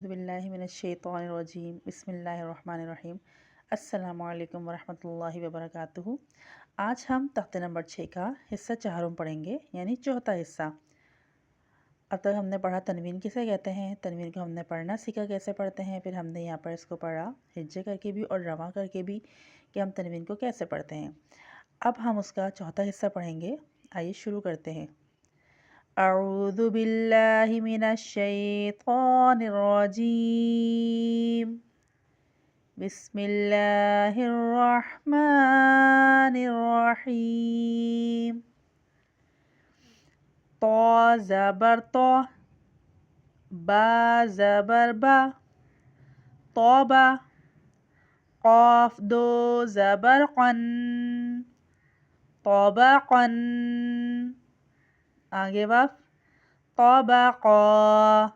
باللہ من الشیطان الرجیم بسم اللہ الرحمن الرحیم۔ السلام علیکم ورحمۃ اللہ وبرکاتہ۔ آج ہم تخت نمبر 6 کا حصہ چہارم پڑھیں گے، یعنی چوتھا حصہ۔ اب تک ہم نے پڑھا تنوین کسے کہتے ہیں، تنوین کو ہم نے پڑھنا سیکھا کیسے پڑھتے ہیں، پھر ہم نے یہاں پر اس کو پڑھا ہجے کر کے بھی اور رواں کر کے بھی کہ ہم تنوین کو کیسے پڑھتے ہیں۔ اب ہم اس کا چوتھا حصہ پڑھیں گے، آئیے شروع کرتے ہیں۔ اعوذ باللہ من الشیطان الرجیم بسم اللہ الرحمن الرحیم۔ طا زبر طا، با زبر با، طابا۔ قاف دو زبر قن، طبقن۔ آگے وقف طبقا،